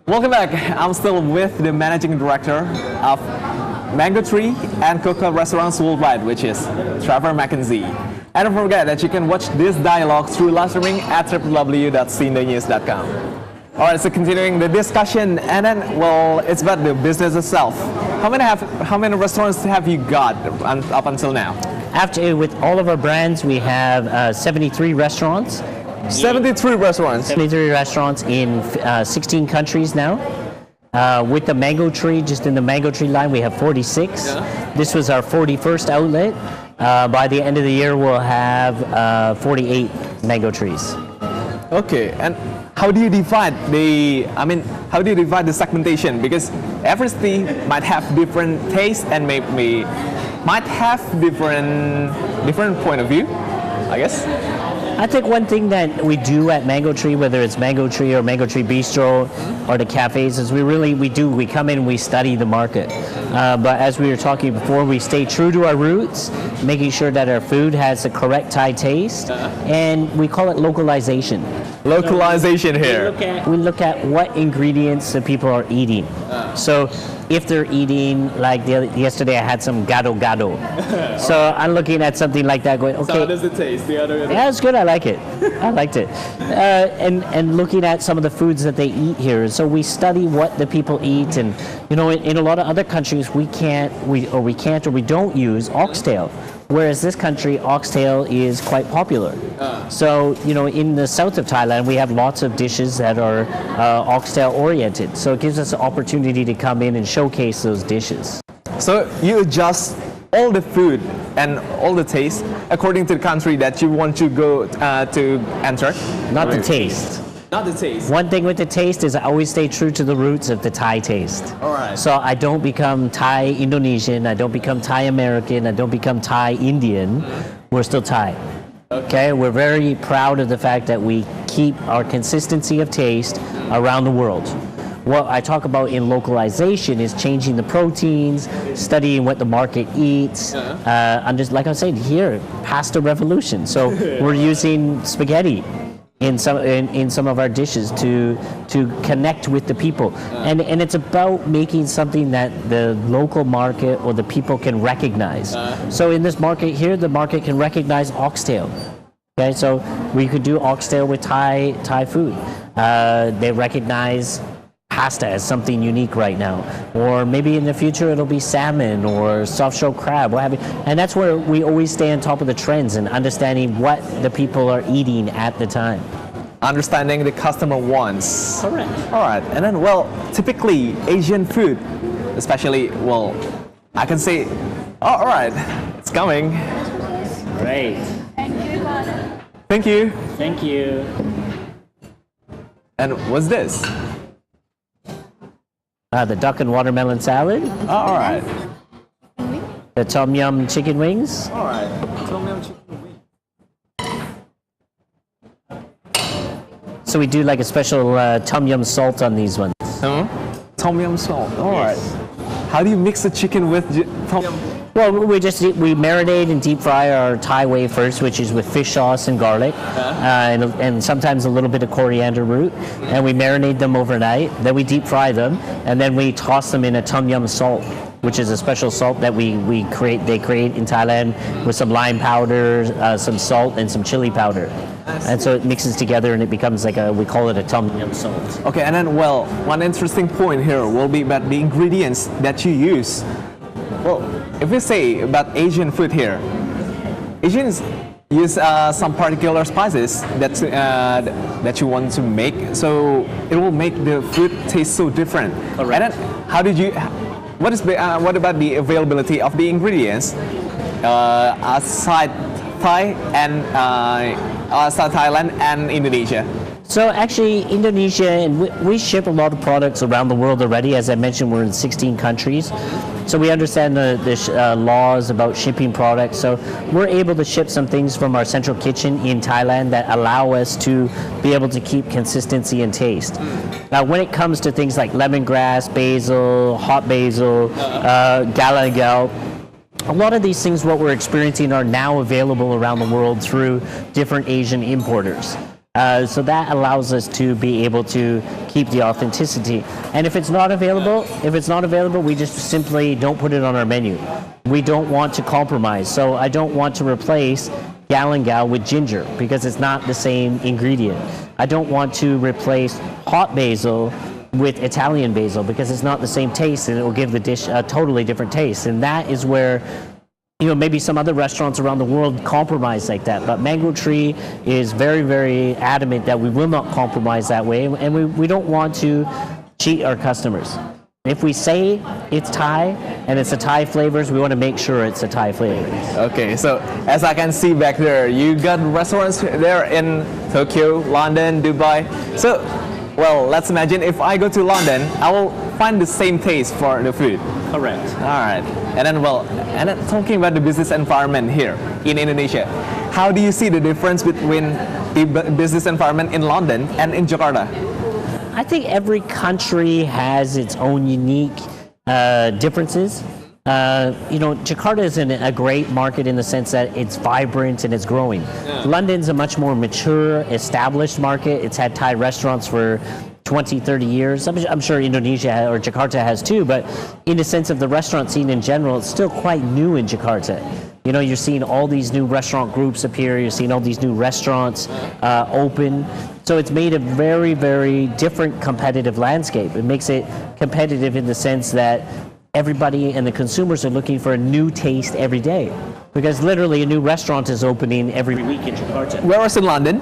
Welcome back. I'm still with the managing director of Mango Tree and COCA Restaurants Worldwide, which is Trevor Mackenzie. And don't forget that you can watch this dialogue through live streaming at www.cnews.com. Alright, so continuing the discussion, and then, well, it's about the business itself. How many restaurants have you got up until now? With all of our brands, we have 73 restaurants. 73 restaurants. 73 restaurants in 16 countries now. With the Mango Tree, just in the Mango Tree line, we have 46. Yeah. This was our 41st outlet. By the end of the year, we'll have 48 Mango Trees. Okay, and how do you divide the segmentation? Because every city might have different taste and maybe might have different point of view, I guess. I think one thing that we do at Mango Tree, whether it's Mango Tree or Mango Tree Bistro or the cafes, is we come in and we study the market. But as we were talking before, we stay true to our roots, making sure that our food has the correct Thai taste, and we call it localization. Localization here. We look at what ingredients the people are eating. So if they're eating, like yesterday I had some gado gado. So I'm looking at something like that going, okay. So how does it taste? Yeah, it's good. I like it. I liked it. And looking at some of the foods that they eat here. So we study what the people eat, and in a lot of other countries we don't use oxtail. Whereas this country, oxtail is quite popular. So, in the south of Thailand, we have lots of dishes that are oxtail oriented. So it gives us an opportunity to come in and showcase those dishes. So you adjust all the food and all the taste according to the country that you want to go to enter? Not the taste. Not the taste. One thing with the taste is I always stay true to the roots of the Thai taste. All right. So I don't become Thai Indonesian, I don't become Thai American, I don't become Thai Indian. We're still Thai. Okay, we're very proud of the fact that we keep our consistency of taste around the world. What I talk about in localization is changing the proteins, studying what the market eats. Like I said here, pasta revolution. So we're using spaghetti in some of our dishes to connect with the people, and it's about making something that the local market or the people can recognize. So in this market here, the market can recognize oxtail. Okay, so we could do oxtail with Thai food. They recognize pasta as something unique right now, or maybe in the future it'll be salmon or soft-shell crab, what have you. And that's where we always stay on top of the trends and understanding what the people are eating at the time. Understanding the customer wants. Correct. All right, and then, well, typically Asian food, especially, well, I can say, all right, it's coming. Great. Thank you. Thank you. And what's this? The duck and watermelon salad. All right. The tom yum chicken wings. All right. Tom yum chicken wings. So we do like a special tom yum salt on these ones. Tom yum salt. All right. How do you mix the chicken with tom yum? Well, we marinate and deep fry our Thai way first, which is with fish sauce and garlic, and sometimes a little bit of coriander root, and we marinate them overnight. Then we deep fry them, and then we toss them in a tom yum salt, which is a special salt that they create in Thailand with some lime powder, some salt, and some chili powder. And so it mixes together and it becomes we call it a tom yum salt. Okay, and then, well, one interesting point here will be about the ingredients that you use. Well, if we say about Asian food here, Asians use some particular spices that you want to make, so it will make the food taste so different. Correct. And then, what about the availability of the ingredients outside Thailand and Indonesia? So actually, Indonesia, and we ship a lot of products around the world already. As I mentioned, we're in 16 countries. So we understand the laws about shipping products. So we're able to ship some things from our central kitchen in Thailand that allow us to be able to keep consistency and taste. Now, when it comes to things like lemongrass, basil, hot basil, galangal, a lot of these things, what we're experiencing, are now available around the world through different Asian importers. So that allows us to be able to keep the authenticity. And if it's not available, we just simply don't put it on our menu. We don't want to compromise. So I don't want to replace galangal with ginger because it's not the same ingredient. I don't want to replace hot basil with Italian basil because it's not the same taste, and it will give the dish a totally different taste. And that is where maybe some other restaurants around the world compromise like that, but Mango Tree is very, very adamant that we will not compromise that way, and we don't want to cheat our customers. If we say it's Thai and it's a Thai flavors, we want to make sure it's a Thai flavors. Okay, so as I can see back there, you got restaurants there in Tokyo, London, Dubai. So, well, let's imagine if I go to London, I will find the same taste for the food. Correct. All right. And then talking about the business environment here in Indonesia, how do you see the difference between the business environment in London and in Jakarta? I think every country has its own unique differences. Jakarta is in a great market in the sense that it's vibrant and it's growing. Yeah. London's a much more mature, established market. It's had Thai restaurants for 20, 30 years. I'm sure Indonesia or Jakarta has too, but in the sense of the restaurant scene in general, it's still quite new in Jakarta. You're seeing all these new restaurant groups appear, you're seeing all these new restaurants open. So it's made a very, very different competitive landscape. It makes it competitive in the sense that everybody and the consumers are looking for a new taste every day. Because literally a new restaurant is opening every week in Jakarta. Whereas in London?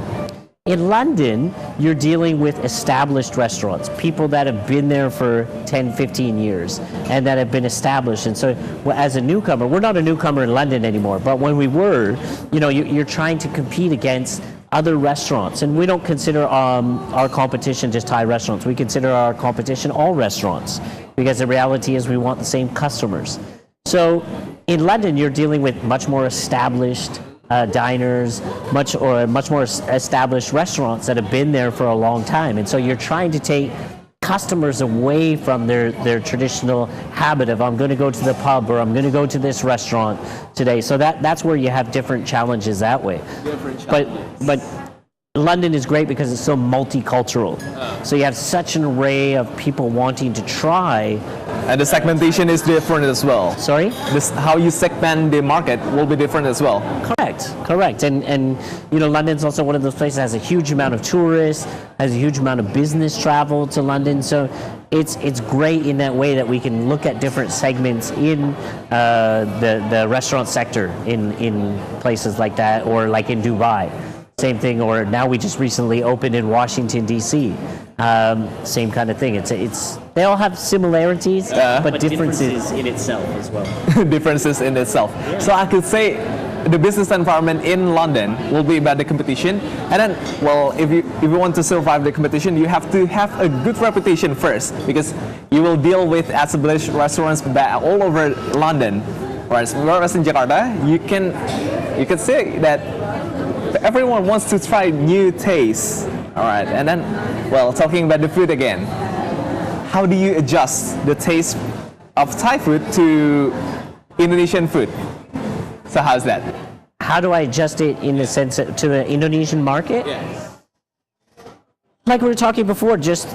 In London, you're dealing with established restaurants, people that have been there for 10, 15 years and that have been established. And so as a newcomer, we're not a newcomer in London anymore, but when we were, you're trying to compete against other restaurants. And we don't consider our competition just Thai restaurants. We consider our competition all restaurants because the reality is we want the same customers. So in London, you're dealing with much more established diners, much more established restaurants that have been there for a long time. And so you're trying to take customers away from their traditional habit of I'm going to go to the pub or I'm going to go to this restaurant today. So that's where you have different challenges that way. But London is great because it's so multicultural. So you have such an array of people wanting to try. And the segmentation is different as well. Sorry? How you segment the market will be different as well. Correct. And London's also one of those places that has a huge amount of tourists, has a huge amount of business travel to London. So it's great in that way that we can look at different segments in the restaurant sector in places like that, or like in Dubai. Same thing, or now we just recently opened in Washington, D.C. Same kind of thing. It's they all have similarities, but differences in itself as well. Differences in itself. Yeah. So I could say the business environment in London will be about the competition. And then, well, if you want to survive the competition, you have to have a good reputation first, because you will deal with established restaurants all over London. Whereas in Jakarta, you can say that everyone wants to try new tastes. All right, and then, well, talking about the food again, how do you adjust the taste of Thai food to Indonesian food? So how's that? How do I adjust it in the sense to the Indonesian market? Yeah. Like we were talking before, just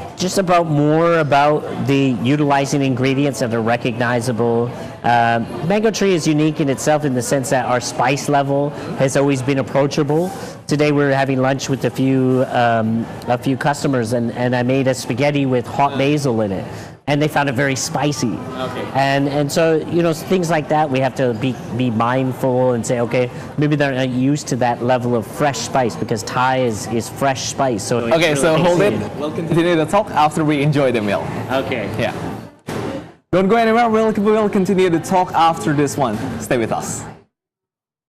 more about the utilizing ingredients that are recognizable. Mango Tree is unique in itself in the sense that our spice level has always been approachable. Today we were having lunch with a few customers, and I made a spaghetti with hot basil in it, and they found it very spicy. Okay. And so things like that we have to be mindful and say, okay, maybe they're not used to that level of fresh spice, because Thai is fresh spice. So okay, so hold it. We'll continue the talk after we enjoy the meal. Okay. Yeah. Don't go anywhere. We'll continue the talk after this one. Stay with us.